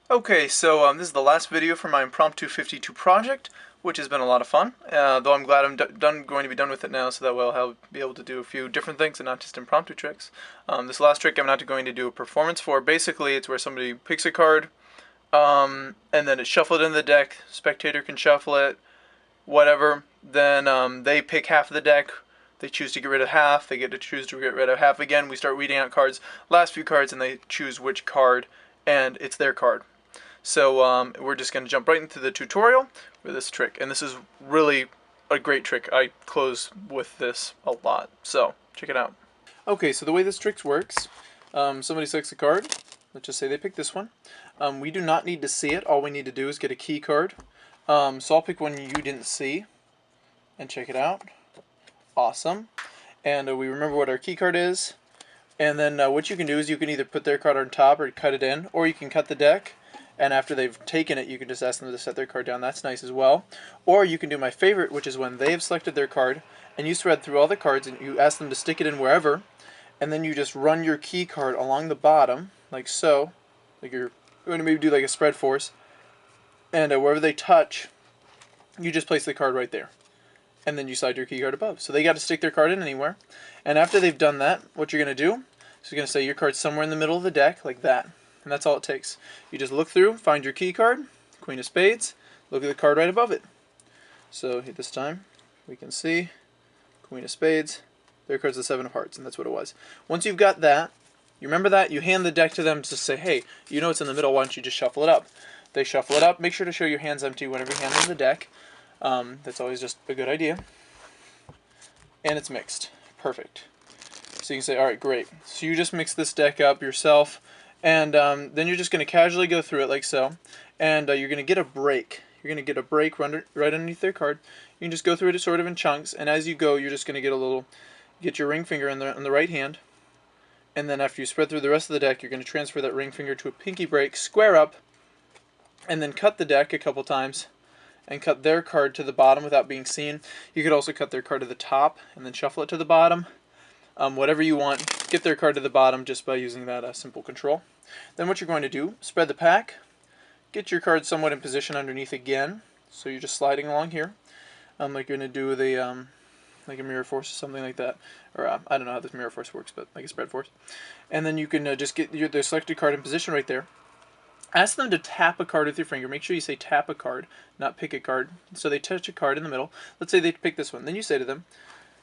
Okay, so this is the last video for my Impromptu 52 project, which has been a lot of fun. Though I'm glad I'm going to be done with it now, so that way I'll be able to do a few different things and not just impromptu tricks. This last trick I'm not going to do a performance for. Basically, it's where somebody picks a card, and then it's shuffled in the deck. Spectator can shuffle it, whatever. Then they pick half of the deck. They choose to get rid of half. They get to choose to get rid of half again. We start reading out cards, last few cards, and they choose which card, and it's their card. So we're just going to jump right into the tutorial for this trick. And this is really a great trick. I close with this a lot. So check it out. Okay, so the way this trick works, somebody selects a card. Let's just say they pick this one. We do not need to see it. All we need to do is get a key card. So I'll pick one you didn't see and check it out. Awesome. And we remember what our key card is. And then what you can do is you can either put their card on top or cut it in, or you can cut the deck. And after they've taken it, you can just ask them to set their card down. That's nice as well. Or you can do my favorite, which is when they have selected their card, and you spread through all the cards, and you ask them to stick it in wherever, and then you just run your key card along the bottom, like so. Like you're going to maybe do like a spread force. And wherever they touch, you just place the card right there. And then you slide your key card above. So they got to stick their card in anywhere. And after they've done that, what you're going to do is you're going to say your card's somewhere in the middle of the deck, like that. And that's all it takes. You just look through, find your key card, Queen of Spades, look at the card right above it. So this time we can see Queen of Spades, their card's the Seven of Hearts, and that's what it was. Once you've got that, you remember that, you hand the deck to them to say, hey, you know it's in the middle, why don't you just shuffle it up? They shuffle it up. Make sure to show your hands empty whenever you hand them the deck. That's always just a good idea. And it's mixed. Perfect. So you can say, alright, great. So you just mix this deck up yourself. And then you're just going to casually go through it like so. And you're going to get a break. You're going to get a break right underneath their card. You can just go through it sort of in chunks. And as you go, you're just going to get your ring finger on the right hand. And then after you spread through the rest of the deck, you're going to transfer that ring finger to a pinky break, square up, and then cut the deck a couple times. And cut their card to the bottom without being seen. You could also cut their card to the top and then shuffle it to the bottom. Whatever you want, get their card to the bottom just by using that simple control. Then what you're going to do, spread the pack, get your card somewhat in position underneath again. So you're just sliding along here, like you're going to do the like a mirror force or something like that. Or I don't know how this mirror force works, but like a spread force. And then you can just get the selected card in position right there. Ask them to tap a card with your finger. Make sure you say tap a card, not pick a card. So they touch a card in the middle. Let's say they pick this one. Then you say to them,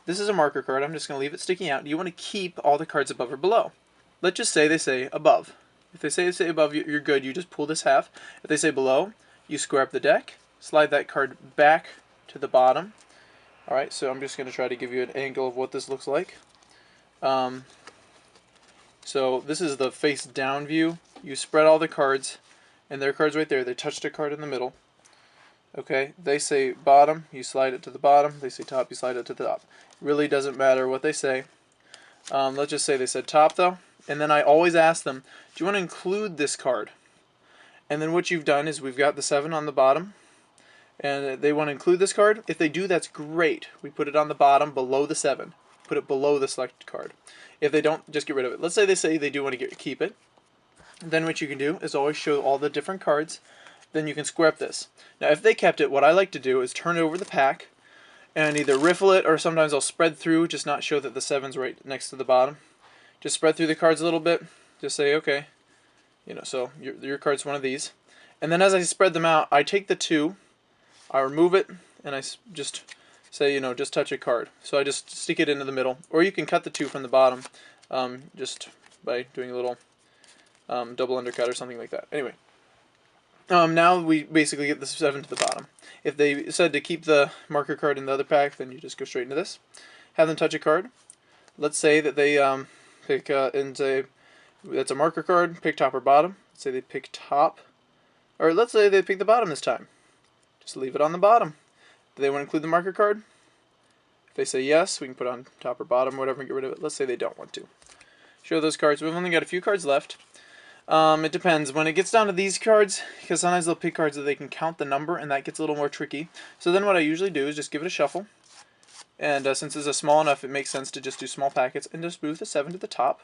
this is a marker card. I'm just going to leave it sticking out. Do you want to keep all the cards above or below? Let's just say they say above. If they say above, you're good. You just pull this half. If they say below, you square up the deck, slide that card back to the bottom. Alright, so I'm just going to try to give you an angle of what this looks like. So this is the face down view. You spread all the cards, and their card's right there. They touched a card in the middle. Okay, they say bottom, you slide it to the bottom. They say top, you slide it to the top. Really doesn't matter what they say. Let's just say they said top though. And then I always ask them, do you want to include this card? And then what you've done is we've got the 7 on the bottom. And they want to include this card. If they do, that's great. We put it on the bottom below the 7. Put it below the selected card. If they don't, just get rid of it. Let's say they do want to keep it. Then what you can do is always show all the different cards. Then you can square up this. Now if they kept it, what I like to do is turn it over the pack and either riffle it, or sometimes I'll spread through, just not show that the 7's right next to the bottom. Just spread through the cards a little bit. Just say, okay, so your card's one of these. And then as I spread them out, I take the 2, I remove it, and I just say, just touch a card. So I just stick it into the middle. Or you can cut the 2 from the bottom just by doing a little double undercut or something like that. Anyway. Now we basically get the 7 to the bottom. If they said to keep the marker card in the other pack, then you just go straight into this. Have them touch a card. Let's say that they pick and say that's a marker card. Pick top or bottom. Let's say they pick top, or let's say they pick the bottom this time. Just leave it on the bottom. Do they want to include the marker card? If they say yes, we can put on top or bottom, whatever, and get rid of it. Let's say they don't want to. Show those cards. We've only got a few cards left. It depends. When it gets down to these cards, because sometimes they'll pick cards that they can count the number, and that gets a little more tricky. So then what I usually do is just give it a shuffle. And since it's a small enough, it makes sense to just do small packets and just move the 7 to the top.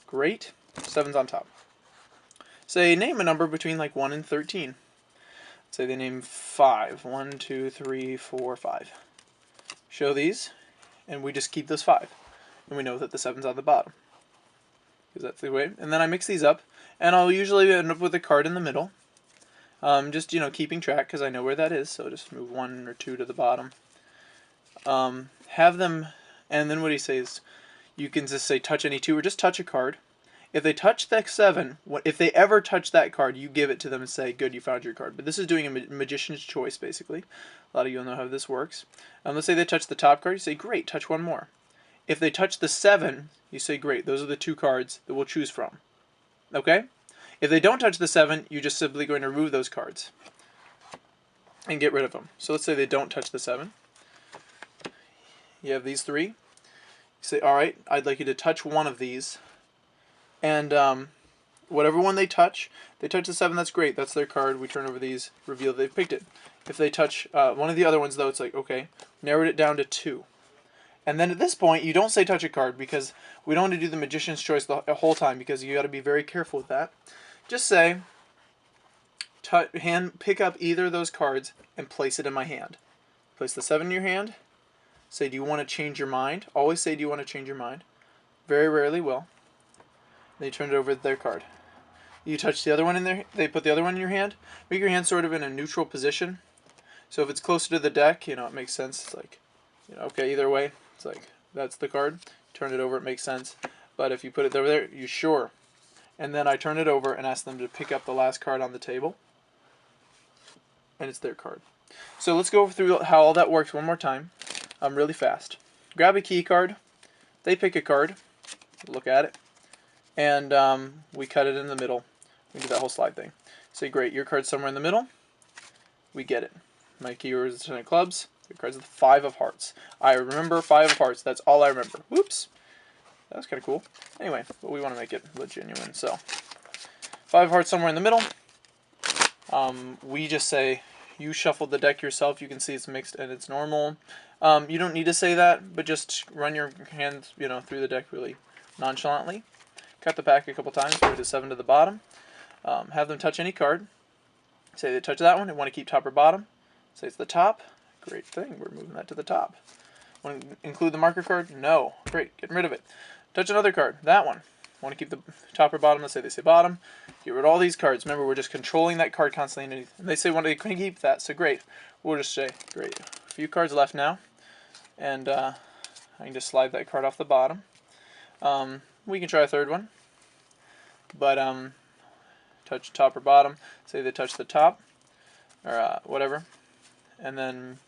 Great. 7's on top. Say, name a number between like 1 and 13. Say they name 5. 1, 2, 3, 4, 5. Show these, and we just keep those 5. And we know that the 7's on the bottom. Because that's the way. And then I mix these up, and I'll usually end up with a card in the middle. Just, keeping track, because I know where that is, so just move 1 or 2 to the bottom. Have them, and then what he says, you can just say touch any 2, or just touch a card. If they touch that 7, if they ever touch that card, you give it to them and say, good, you found your card. But this is doing a magician's choice, basically. A lot of you will know how this works. Let's say they touch the top card, you say, great, touch one more. If they touch the 7, you say, great, those are the 2 cards that we'll choose from. Okay? If they don't touch the 7, you're just simply going to remove those cards and get rid of them. So let's say they don't touch the 7. You have these 3. You say, all right, I'd like you to touch one of these. And whatever one they touch the 7, that's great. That's their card. We turn over these, reveal they've picked it. If they touch one of the other ones, though, it's like, okay, narrowed it down to 2. And then at this point, you don't say touch a card, because we don't want to do the magician's choice the whole time, because you got to be very careful with that. Just say, pick up either of those cards and place it in my hand. Place the 7 in your hand. Say, do you want to change your mind? Always say, do you want to change your mind? Very rarely will. They turn it over to their card. You touch the other one in there. They put the other one in your hand. Make your hand sort of in a neutral position. So if it's closer to the deck, it makes sense. It's like, okay, either way, it's like that's the card. Turn it over, it makes sense. But if you put it over there, you sure. And then I turn it over and ask them to pick up the last card on the table. And it's their card. So let's go through how all that works one more time. Really fast. Grab a key card. They pick a card. Look at it. And we cut it in the middle. We do that whole slide thing. Say, great, your card's somewhere in the middle. We get it. My keyword is 10 of clubs. Your card's the 5 of hearts. I remember 5 of hearts. That's all I remember. Whoops. That was kind of cool. Anyway, but we want to make it genuine. So, 5 of hearts somewhere in the middle. We just say, you shuffled the deck yourself. You can see it's mixed and it's normal. You don't need to say that, but just run your hands, through the deck really nonchalantly. Cut the pack a couple times, move the 7 to the bottom. Have them touch any card. Say they touch that one and want to keep top or bottom. Say it's the top. Great thing, we're moving that to the top. Want to include the marker card? No. Great, getting rid of it. Touch another card, that one. Want to keep the top or bottom? Let's say they say bottom. Get rid of all these cards. Remember, we're just controlling that card constantly. And they say they couldn't keep that, so great. We'll just say, great. A few cards left now. And I can just slide that card off the bottom. We can try a third one. But touch top or bottom. Say they touch the top. Or whatever. And then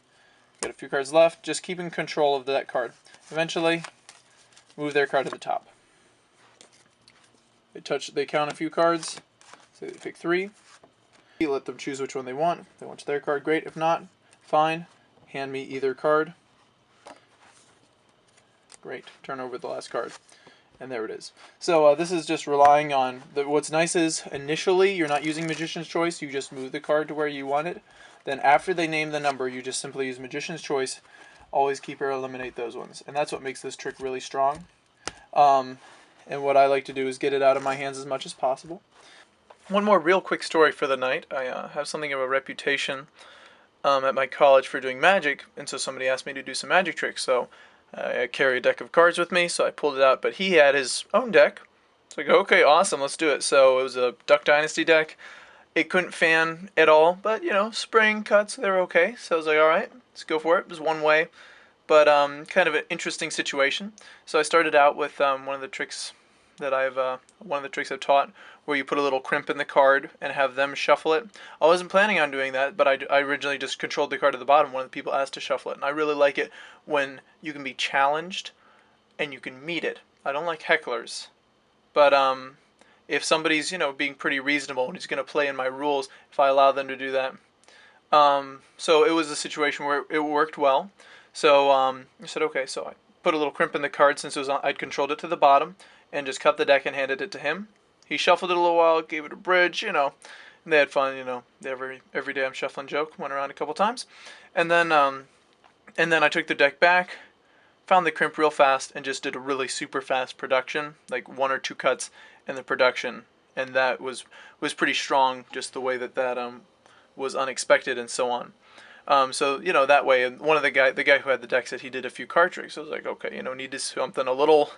got a few cards left. Just keeping control of that card. Eventually, move their card to the top. They count a few cards. Say they pick 3. Let them choose which one they want. If they want their card, great. If not, fine. Hand me either card. Great. Turn over the last card. And there it is. So this is just relying on, what's nice is initially you're not using Magician's Choice. You just move the card to where you want it. Then after they name the number, you just simply use Magician's Choice. Always keep or eliminate those ones. And that's what makes this trick really strong. And what I like to do is get it out of my hands as much as possible. One more real quick story for the night. I have something of a reputation at my college for doing magic, and so somebody asked me to do some magic tricks. So I carry a deck of cards with me, so I pulled it out, but he had his own deck. So I go, okay, awesome, let's do it. So it was a Duck Dynasty deck. It couldn't fan at all, but spring cuts, they were okay. So I was like, all right, let's go for it. It was one way, but kind of an interesting situation. So I started out with one of the tricks I've taught, where you put a little crimp in the card and have them shuffle it. I wasn't planning on doing that, but I originally just controlled the card at the bottom. One of the people asked to shuffle it, and I really like it when you can be challenged and you can meet it. I don't like hecklers, but if somebody's being pretty reasonable and he's going to play in my rules, if I allow them to do that. So it was a situation where it worked well. So I said, okay, so I put a little crimp in the card since I'd controlled it to the bottom, and just cut the deck and handed it to him. He shuffled it a little while, gave it a bridge, and they had fun, every day I'm shuffling joke, went around a couple times. And then I took the deck back, found the crimp real fast, and just did a really super fast production, like 1 or 2 cuts, and the production and that was pretty strong. Just the way that was unexpected and so on. So that way, and one of the guy who had the deck said he did a few card tricks. So I was like, okay, need to something a little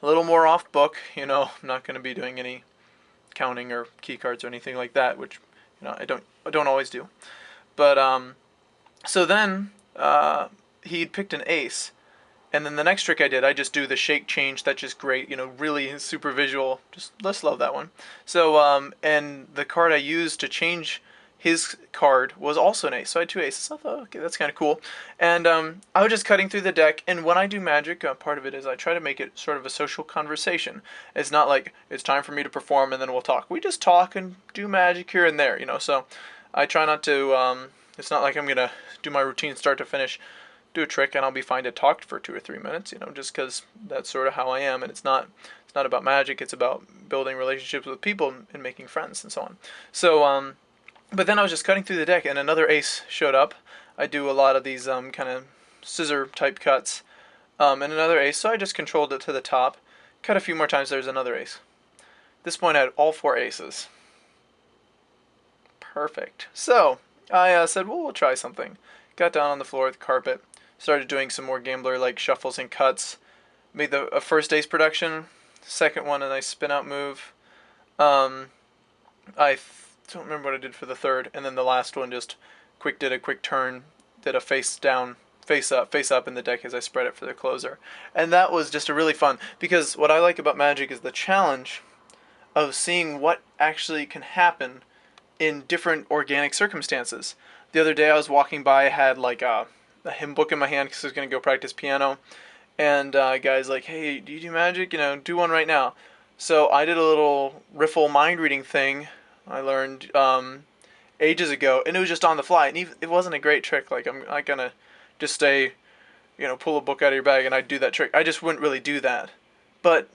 more off book. I'm not going to be doing any counting or key cards or anything like that, which I don't always do. But so then he'd picked an ace, and then the next trick I did, I just do the shake change. That's just great, really super visual. Just love that one. So and the card I used to change his card was also an ace. So I had two aces. I thought, okay, that's kind of cool. And I was just cutting through the deck. And when I do Magic, part of it is I try to make it sort of a social conversation. It's not like it's time for me to perform and then we'll talk. We just talk and do Magic here and there, So I try not to. It's not like I'm gonna do my routine start to finish, do a trick, and I'll be fine to talk for 2 or 3 minutes. Just because that's sort of how I am. And it's not about Magic. It's about building relationships with people and making friends and so on. So but then I was just cutting through the deck, and another ace showed up. I do a lot of these kind of scissor type cuts, and another ace. So I just controlled it to the top, cut a few more times. There's another ace. At this point, I had all 4 aces. Perfect. So I said, well, we'll try something. Got down on the floor with the carpet, started doing some more gambler-like shuffles and cuts. Made a first ace production, second one a nice spin-out move. I don't remember what I did for the third, and then the last one just did a quick turn, did a face down, face up in the deck as I spread it for the closer. And that was just a really fun, because what I like about Magic is the challenge of seeing what actually can happen in different organic circumstances. The other day I was walking by, I had like a hymn book in my hand because I was going to go practice piano, and guy's like, hey, do you do Magic? Do one right now. So I did a little riffle mind reading thing I learned ages ago, and it was just on the fly, and it wasn't a great trick. Like, I'm not gonna just say, pull a book out of your bag and I'd do that trick. I just wouldn't really do that. But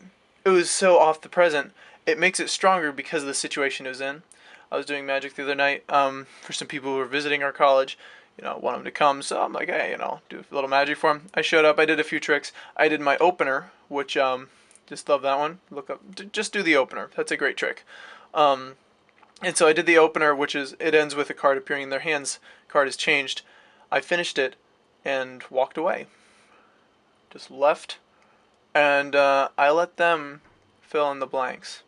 it was so off the present, it makes it stronger because of the situation it was in. I was doing Magic the other night for some people who were visiting our college. Want them to come, so I'm like, hey, do a little Magic for them. I showed up, I did a few tricks. I did my opener, which just love that one. Look up, just do the opener. That's a great trick. And so I did the opener, which is, it ends with a card appearing in their hands. Card is changed. I finished it and walked away. Just left. And I let them fill in the blanks.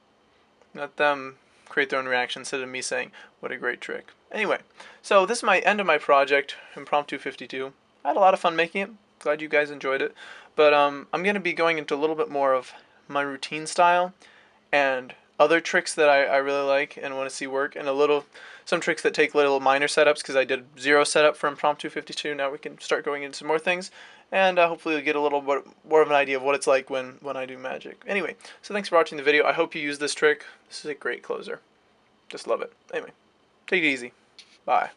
Let them create their own reaction instead of me saying, what a great trick. Anyway, so this is my end of my project, Impromptu 52. I had a lot of fun making it. Glad you guys enjoyed it. But I'm going to be going into a little bit more of my routine style and other tricks that I really like and want to see work, and some tricks that take little minor setups, because I did 0 setup for Impromptu 52. Now we can start going into some more things, and hopefully you'll get a little bit more of an idea of what it's like when I do Magic. Anyway, so thanks for watching the video. I hope you use this trick. This is a great closer. Just love it. Anyway, take it easy. Bye.